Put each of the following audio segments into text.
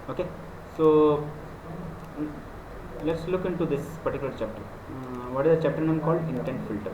Okay, so let's look into this particular chapter. What is the chapter name called? Intent filter.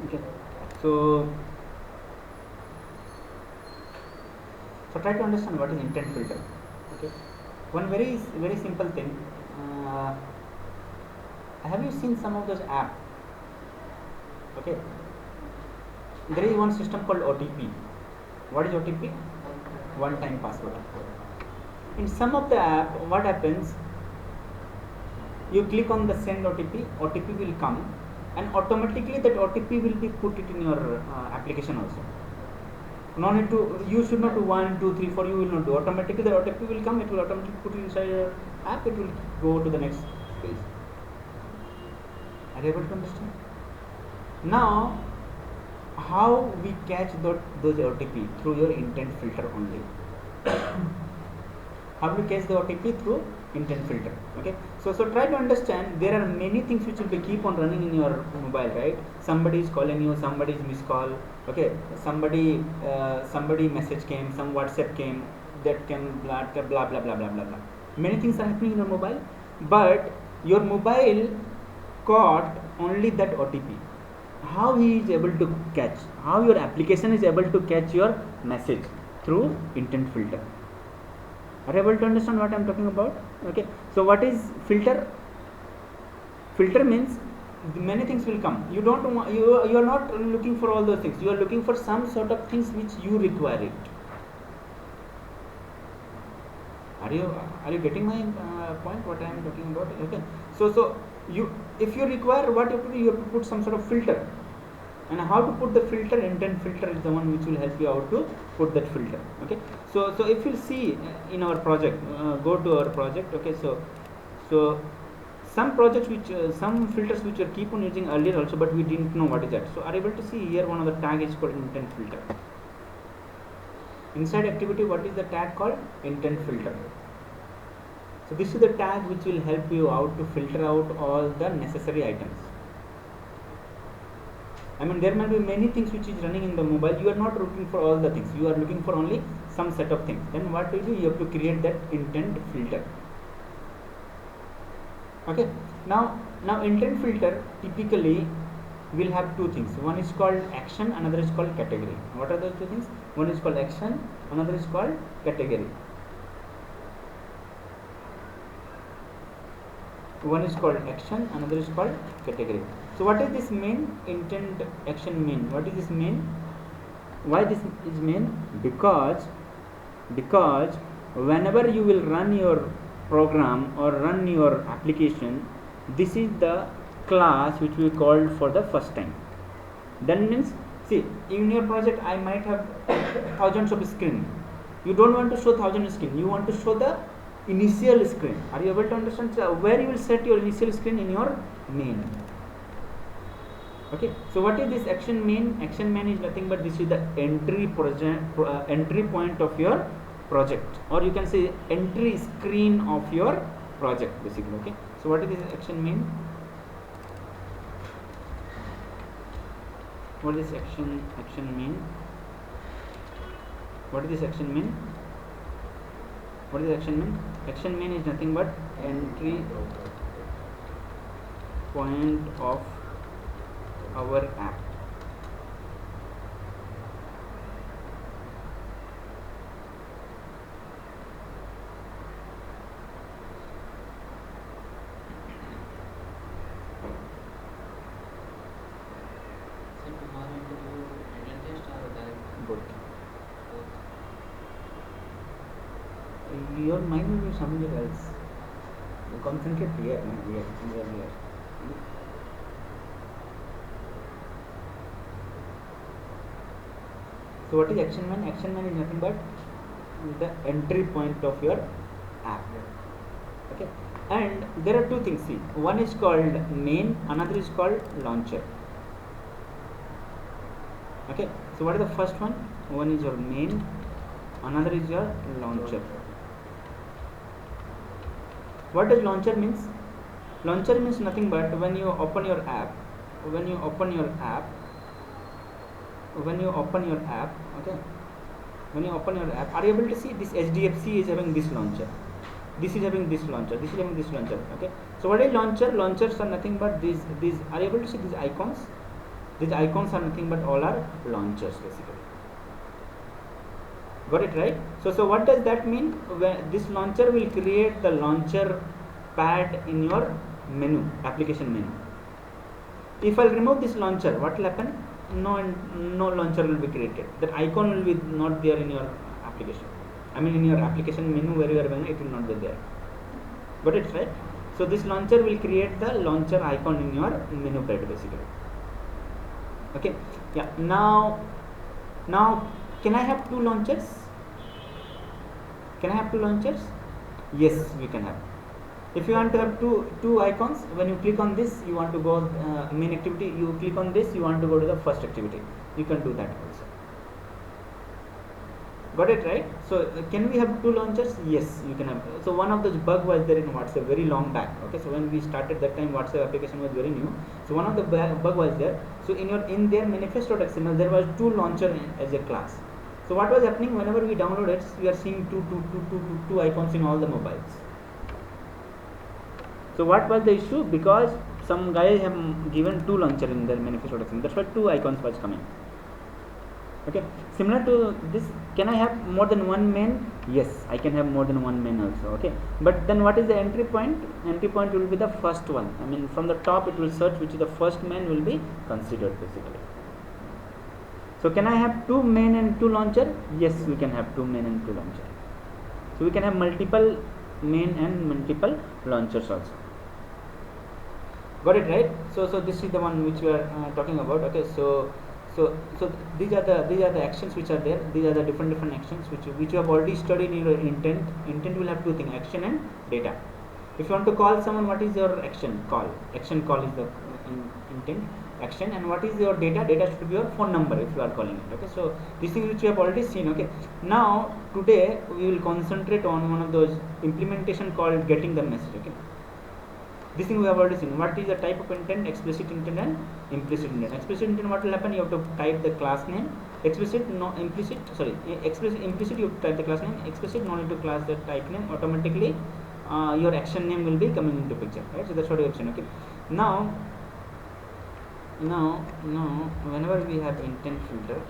Okay, so try to understand what is intent filter. Okay, one very simple thing. Uh, have you seen some of those apps? Okay, there is one system called OTP. What is OTP? One time password. In some of the app, what happens? You click on the send OTP, OTP will come, and automatically that OTP will be put it in your application also. No need to, you should not do 1, 2, 3, 4, you will not do. Automatically the OTP will come, it will automatically put it inside your app, it will go to the next page. Are you able to understand? Now, how we catch those OTP? Through your intent filter only. How do you catch the OTP? Through intent filter. Okay, so try to understand, there are many things which will be keep on running in your mobile, right? Somebody is calling you, somebody is missed call, okay, somebody message came, some WhatsApp came, that came, blah blah blah blah blah blah blah. Many things are happening in your mobile, but your mobile caught only that OTP. How he is able to catch, how your application is able to catch your message? Through intent filter. Are you able to understand what I am talking about? Okay, so what is filter? Filter means many things will come. You don't want, you are not looking for all those things. You are looking for some sort of things which you require it. Are you getting my point? What I am talking about? Okay, so you, if you require, what you have to do, you have to put some sort of filter. And how to put the filter? Intent filter is the one which will help you out to put that filter. Okay, so if you see in our project, go to our project. Okay, so some projects which some filters which we keep on using earlier also, but we didn't know what is that. So are able to see here, one of the tag is called intent filter. Inside activity, what is the tag called? Intent filter. So this is the tag which will help you out to filter out all the necessary items. I mean, there might be many things which is running in the mobile. You are not looking for all the things. You are looking for only some set of things. Then what do? You have to create that intent filter. Okay. Now intent filter typically will have two things. One is called action, another is called category. What are those two things? One is called action, another is called category. One is called action, another is called category. So what is this mean? Intent action mean. What is this mean? Why this is mean? Because whenever you will run your program or run your application, this is the class which we called for the first time. Then means, see, in your project I might have thousands of screen. You don't want to show thousand screen. You want to show the initial screen. Are you able to understand? So where you will set your initial screen? In your main. Okay, so what is this action main? Action main is nothing but this is the entry point of your project, or you can say entry screen of your project basically. Okay, so what is this action main? What is action main? What is this action main? What is action main? Action main is nothing but entry point of our app. Both. Your mind will be somewhere else. You concentrate here. So what is action man? Action man is nothing but the entry point of your app. Okay, and there are two things. See, one is called main, another is called launcher. Okay, so what is the first one? One is your main, another is your launcher. What does launcher means? Launcher means nothing but when you open your app, okay, are you able to see this HDFC is having this launcher, this is having this launcher, this is having this launcher. Okay, so what is launcher? Launchers are nothing but these are you able to see these icons? These icons are nothing but all are launchers basically. Got it, right? So what does that mean? When this launcher will create the launcher pad in your menu, application menu. If I remove this launcher, what will happen? No launcher will be created. That icon will be not there in your application. I mean in your application menu where you are running, it will not be there. Got it, right? So this launcher will create the launcher icon in your menu pad basically. Okay, yeah. Now can I have two launchers? Can I have two launchers? Yes, we can have. If you want to have two icons, when you click on this, you want to go main activity, you click on this, you want to go to the first activity, you can do that also. Got it, right? So can we have two launchers? Yes, you can have. So one of those bug was there in WhatsApp very long back. Okay, so when we started that time, WhatsApp application was very new. So one of the bug was there. So in their manifest.xml there was two launcher as a class. So what was happening, whenever we download it, we are seeing two icons in all the mobiles. So what was the issue? Because some guys have given two launcher in their manifest.xml. That's why two icons was coming. Okay, similar to this, can I have more than one main? Yes, I can have more than one main also. Okay, but then what is the entry point? Entry point will be the first one. I mean from the top it will search which is the first main will be considered basically. So can I have two main and two launcher? Yes, we can have two main and two launcher. So we can have multiple main and multiple launchers also. Got it, right? So this is the one which we are talking about. Okay, so these are the actions which are there. These are the different actions which you have already studied in your intent. Intent will have two things: action and data. If you want to call someone, what is your action? Call. Action call is the intent. Action, and what is your data? Data should be your phone number if you are calling it. Okay, so these things which you have already seen. Okay, now today we will concentrate on one of those implementation called getting the message. Okay, this thing we have already seen. What is the type of intent? Explicit intent and implicit intent. Explicit intent, what will happen? You have to type the class name. Implicit you type the class name. Explicit, no need to class the type name. Automatically your action name will be coming into picture, right? So that's what you have seen. Okay, now whenever we have intent filter,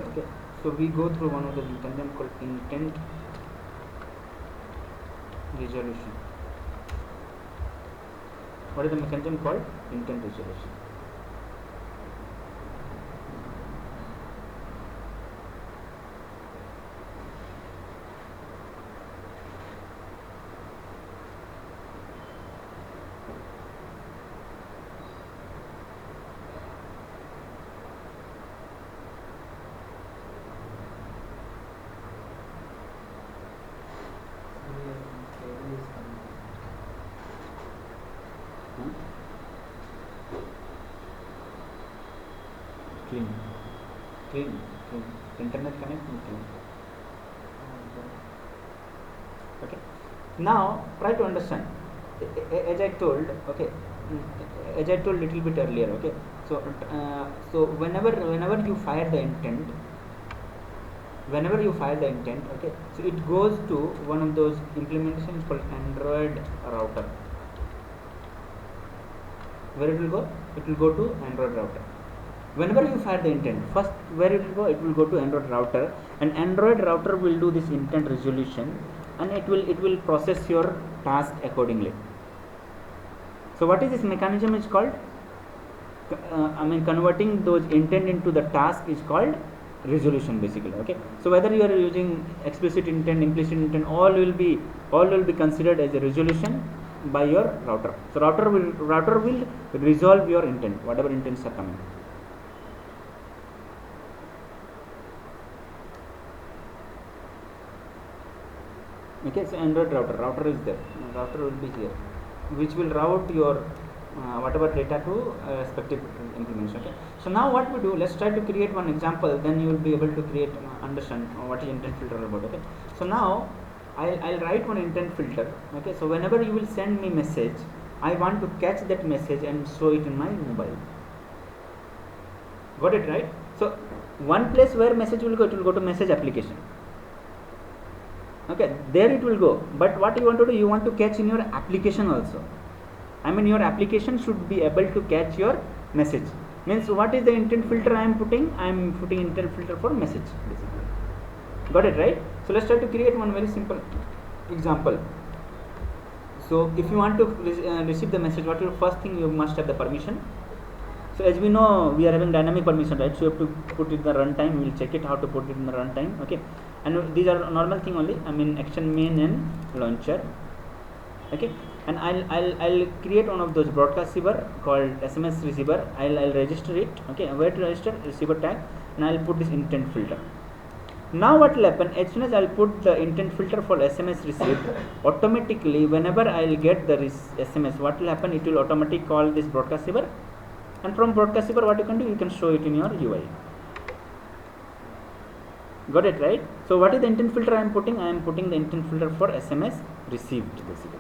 okay, so we go through one of the mechanism called intent resolution. What is the mechanism called? Intent resolution. Clean. Internet connect and clean. Okay. Now try to understand. As I told, okay. As I told little bit earlier, okay. So whenever you fire the intent, okay. So it goes to one of those implementations called Android router. Where it will go? It will go to Android router. Whenever you fire the intent, first where it will go? It will go to Android router, and Android router will do this intent resolution, and it will process your task accordingly. So what is this mechanism is called? Converting those intent into the task is called resolution basically. Okay, so whether you are using explicit intent, implicit intent, all will be considered as a resolution by your router. So router will resolve your intent, whatever intents are coming. Okay, so Android router is there, router will be here, which will route your whatever data to respective implementation. Okay, so now what we do, let's try to create one example, then you will be able to create understand what is intent filter about. Okay, so now I'll write one intent filter. Okay, so whenever you will send me message, I want to catch that message and show it in my mobile. Got it, right? So one place where message will go, it will go to message application. Okay, there it will go, but what you want to do, you want to catch in your application also. I mean, your application should be able to catch your message. Means what is the intent filter I am putting? I am putting intent filter for message basically. Got it, right? So let's try to create one very simple example. So if you want to receive the message, what is the first thing? You must have the permission. So as we know, we are having dynamic permission, right? So you have to put it in the runtime. We will check it how to put it in the runtime. Okay, and these are normal thing only. I mean, action main and launcher. Okay, and I'll create one of those broadcast receiver called SMS receiver. I'll register it. Okay, where to register? Receiver tag, and I'll put this intent filter. Now what will happen, as soon as I'll put the intent filter for SMS received, automatically whenever I'll get the SMS, what will happen, it will automatically call this broadcast receiver, and from broadcast receiver what you can do, you can show it in your UI. Got it, right? So what is the intent filter I am putting? I am putting the intent filter for SMS received basically.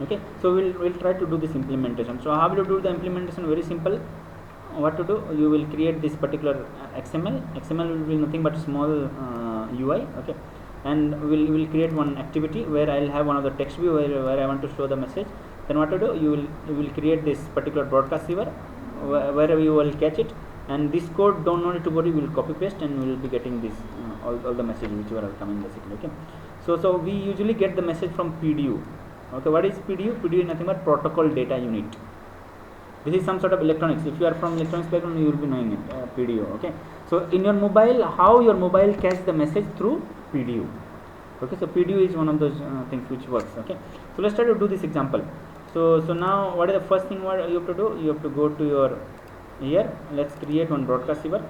Okay, so we'll try to do this implementation. So how will you do the implementation? Very simple. What to do, you will create this particular XML will be nothing but small UI. Okay, and we'll create one activity where I'll have one of the text view where I want to show the message. Then what to do, you will create this particular broadcast receiver where you will catch it, and this code don't need to worry, we will copy paste and we will be getting this all the message which are coming basically. Okay, so we usually get the message from PDU. Okay, what is PDU? PDU is nothing but protocol data unit. This is some sort of electronics. If you are from electronics background, you will be knowing it, PDU. Okay, so in your mobile, how your mobile catch the message? Through PDU. Okay, so PDU is one of those things which works. Okay, so let's try to do this example. So now what is the first thing what you have to do? You have to go to your here. Let's create one broadcast receiver.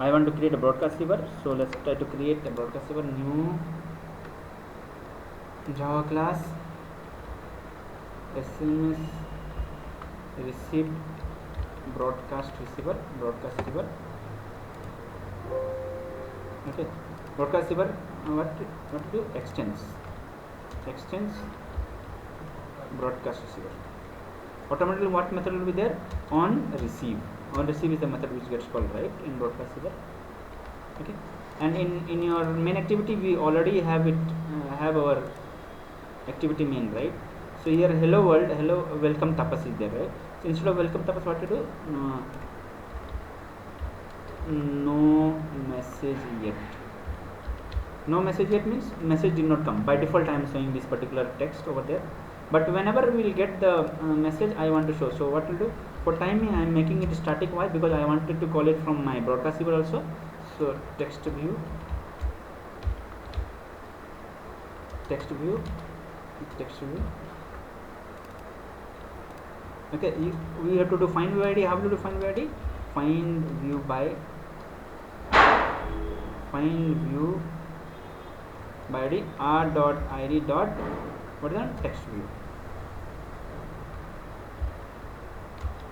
I want to create a broadcast receiver. So let's try to create a broadcast receiver. New Java class SMS received broadcast receiver. Okay, broadcast receiver. What to do? Extends broadcast receiver. Automatically what method will be there? On receive is the method which gets called, right, in broadcast receiver. Okay, and in your main activity we already have it have our activity main, right? So here hello world, hello welcome tapas is there, right? So instead of welcome tapas, what to do? No message yet. No message yet means message did not come. By default I am showing this particular text over there, but whenever we will get the message I want to show. So what will do, for timing I am making it static. Why? Because I wanted to call it from my broadcast receiver also. So text view. Okay, we have to do find view ID. How will you do find view ID? Find view by ID r.id dot what is that? Text view.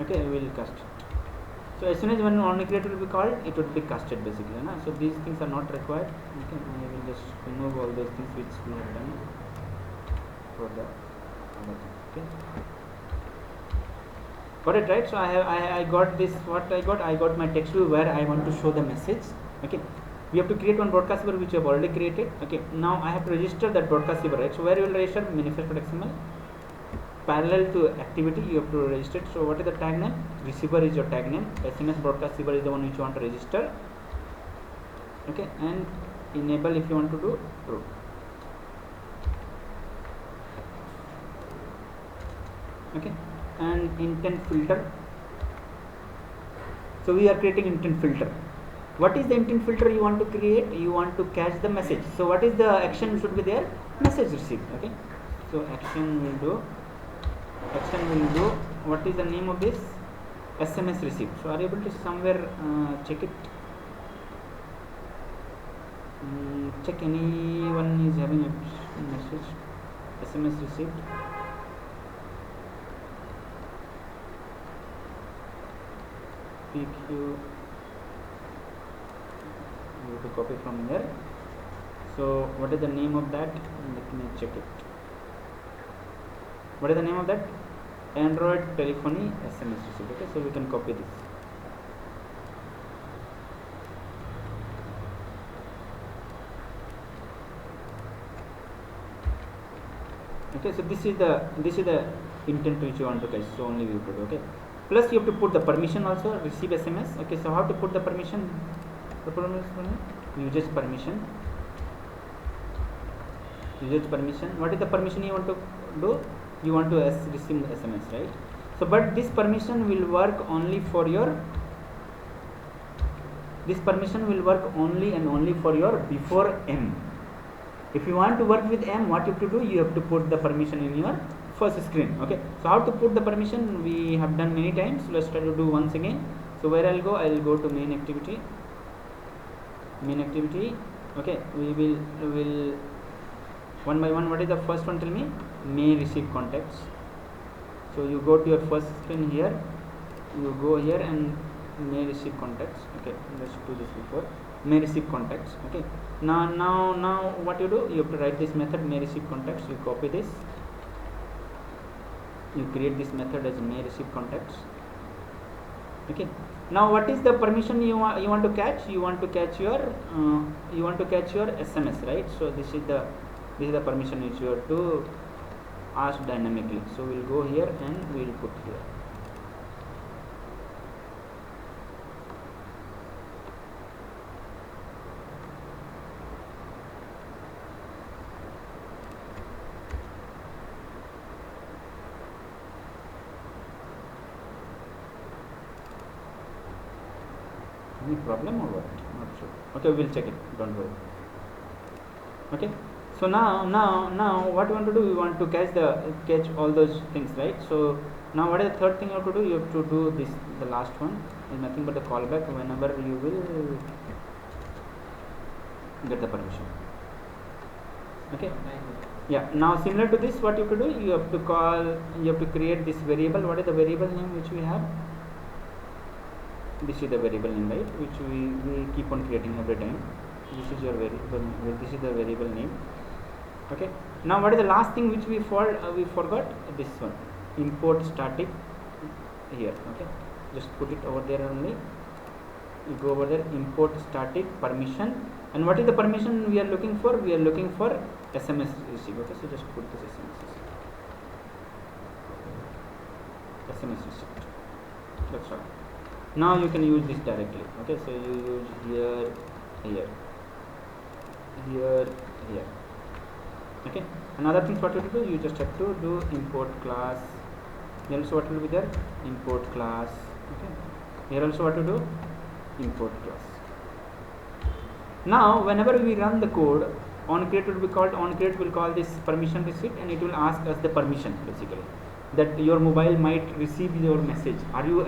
Okay, we will cast it. So as soon as one OmniCreate will be called, it would be casted basically. Na? So these things are not required. Okay, I will just remove all those things which we have done for the other thing. Okay, got it, right? So I got this. What I got my text view where I want to show the message. Okay, we have to create one broadcast receiver which we have already created. Okay, now I have to register that broadcast receiver, right? So where you will register? Manifest.xml. Parallel to activity you have to register it. So what is the tag name? Receiver is your tag name. SMS broadcast receiver is the one which you want to register. Okay, and enable if you want to do true. Okay, and intent filter. So we are creating intent filter. What is the intent filter you want to create? You want to catch the message. So what is the action should be there? Message received. Okay, so action will do what is the name of this? SMS received. So are you able to somewhere check it? Check anyone is having a message, SMS received. PQ, you have to copy from here. So what is the name of that? Let me check it. What is the name of that? Android telephony SMS received. Okay, so we can copy this. Okay, so this is the intent which you want to catch. So only we put. Okay, plus you have to put the permission also, receive SMS. Okay, so how to put the permission? Usage permission. Usage permission. What is the permission you want to do? You want to receive SMS, right? So but this permission will work only for your, this permission will work only and only for your before M. If you want to work with M, what you have to do? You have to put the permission in your first screen. Okay, so how to put the permission we have done many times. So let's try to do once again. So where I'll go to main activity. Okay, we will one by one. What is the first one? Tell me. May receive contacts. So you go to your first screen here, you go here and may receive contacts. Okay, let's do this before. May receive contacts. Okay, now what you do? You have to write this method may receive contacts. You copy this, you create this method as may receive contacts. Okay, now what is the permission you want to catch? You want to catch your SMS, right? So this is the permission which you have to ask dynamically. So we'll go here and we'll put here. Any problem or what? Not sure. Okay, we'll check it. Don't worry. Okay. So now what you want to do? You want to catch all those things, right? So now what is the third thing you have to do? You have to do this. The last one is nothing but the callback whenever you will get the permission. Okay. Yeah. Now similar to this, what you have to do? You have to create this variable. What is the variable name which we have? This is the variable name, right? Which we keep on creating every time. This is your variable. This is the variable name. Okay. Now what is the last thing which we forgot? This one, import static here. Okay, just put it over there only. You go over there, import static permission. And what is the permission we are looking for? We are looking for SMS receive. Okay, so just put this SMS receipt. That's all. Now you can use this directly. Okay, so you use here. Okay, another thing what you have to do, you just have to do import class. Here also what will be there? Import class. Okay, here also what to do? Import class. Now whenever we run the code, onCreate will be called. onCreate will call this permission receipt and it will ask us the permission basically that your mobile might receive your message. Are you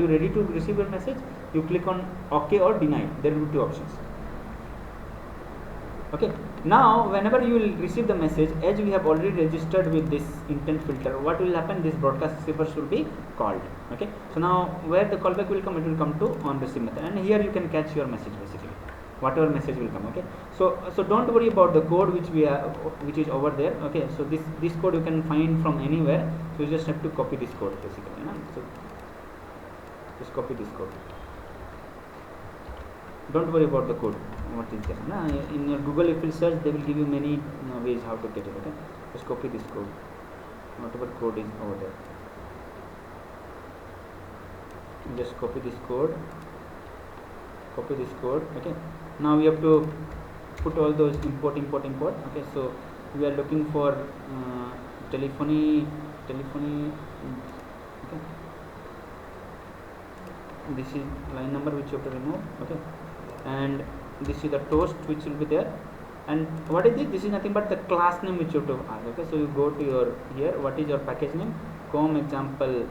ready to receive your message? You click on OK or deny. There will be two options. Okay, now whenever you will receive the message, as we have already registered with this intent filter, what will happen? This broadcast receiver should be called. Okay, so now where the callback will come? It will come to on receive method, and here you can catch your message basically, whatever message will come. Okay, so don't worry about the code which is over there. Okay, so this code you can find from anywhere, so you just have to copy this code basically. You know? So just copy this code. Don't worry about the code. What is there? Nah, in your Google, if you search, they will give you many ways how to get it. Okay, just copy this code. Whatever code is over there, just copy this code. Okay. Now we have to put all those import. Okay, so we are looking for telephony. Okay, this is line number which you have to remove. Okay, and this is the toast which will be there. And what is this? This is nothing but the class name which you have to add. Okay, so you go to your here. What is your package name? Com example.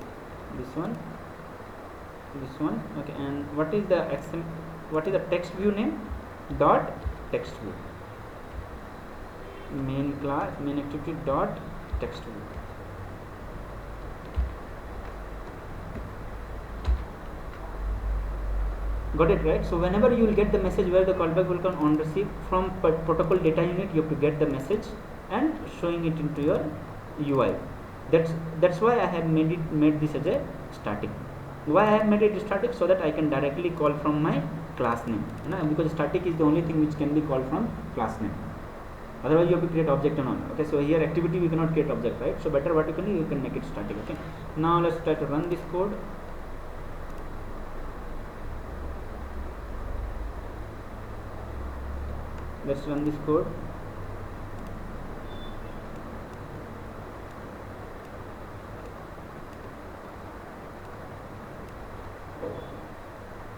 This one. Okay, and what is the text view name? Dot text view. Main class main activity dot text view. Got it, right? So whenever you will get the message where the callback will come on receive from protocol data unit, you have to get the message and showing it into your UI. That's why I have made this as a static. Why I have made it static? So that I can directly call from my class name, because static is the only thing which can be called from class name. Otherwise you have to create object and all. Okay, so here activity we cannot create object, right? So better what you can do, you can make it static. Okay, now let's try to run this code. Let's run this code.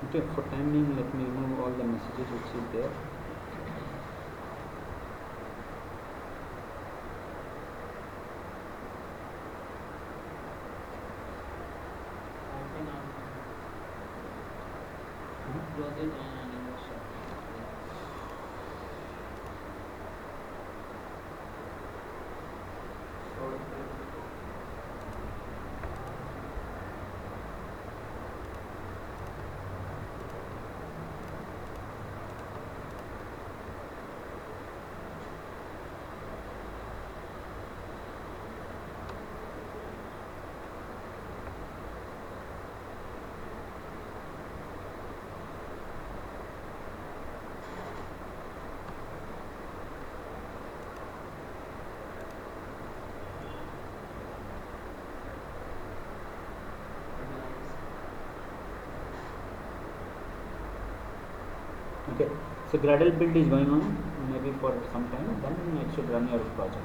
Okay, for time being, let me remove all the messages which is there. Close it and Okay, so Gradle build is going on maybe for some time, then it should run your project.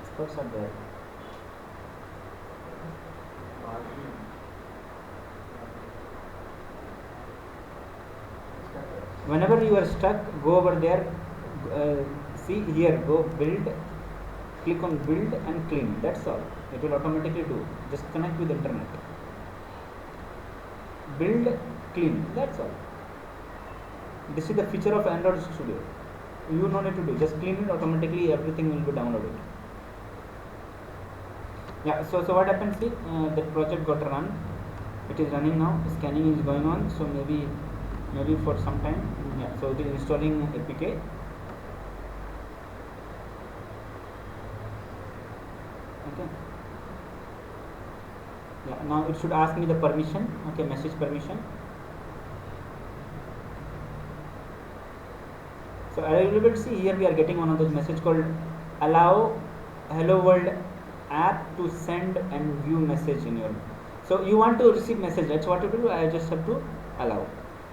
Experts are there. Whenever you are stuck, go over there, see here, go build, click on build and clean. That's all. It will automatically do. Just connect with internet. Build, clean. That's all. This is the feature of Android Studio. You no need to do. Just clean it automatically. Everything will be downloaded. Yeah. So what happens? See, the project got run. It is running now. Scanning is going on. So maybe for some time. Yeah. So it is installing APK. Okay. Yeah. Now it should ask me the permission. Okay. Message permission. So you will see here we are getting one of those message called allow hello world app to send and view message in your. So you want to receive message, that's what you do. I just have to allow.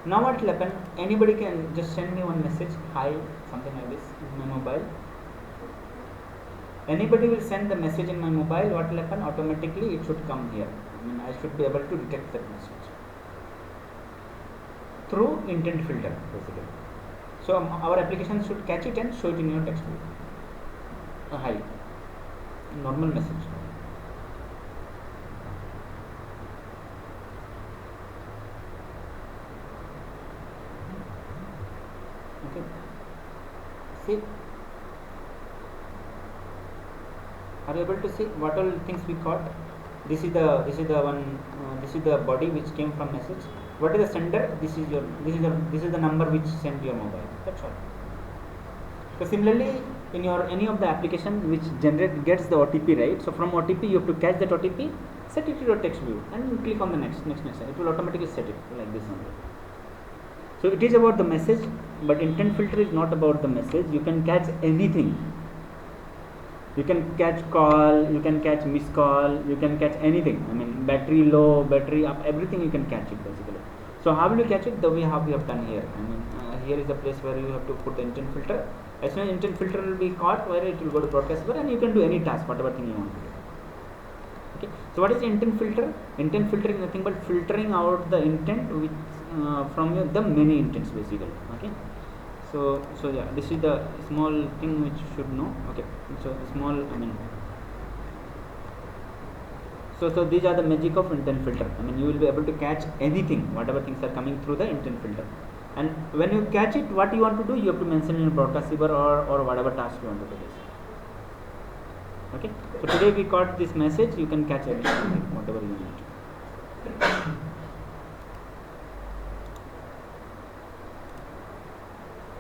Now what will happen, anybody can just send me one message, hi, something like this in my mobile. Anybody will send the message in my mobile, what will happen, automatically it should come here. I should be able to detect that message through intent filter basically. So our application should catch it and show it in your text view. Hi, normal message. Okay. See, are you able to see what all things we caught? This is the one. This is the body which came from message. What is the sender? This is the number which sent your mobile. That's all. So similarly, in your any of the application which gets the OTP, right? So from OTP you have to catch that OTP, set it to your text view, and click on the next. It will automatically set it like this only. So it is about the message, but intent filter is not about the message. You can catch anything. You can catch call, you can catch missed call, you can catch anything. I mean, battery low, battery up, everything you can catch it basically. So how will you catch it? The way how we have done here. I mean, here is the place where you have to put the intent filter. As soon as intent filter will be caught, where it will go to broadcast server, and you can do any task, whatever thing you want to do. Okay. So what is intent filter? Intent filter is nothing but filtering out the intent which from the many intents basically. Okay. So yeah, this is the small thing which you should know. Okay. So small, I mean. So these are the magic of intent filter. I mean, you will be able to catch anything, whatever things are coming through the intent filter. And when you catch it, what you want to do, you have to mention in broadcast server or whatever task you want to do this. Okay. So today we caught this message. You can catch everything, whatever you need.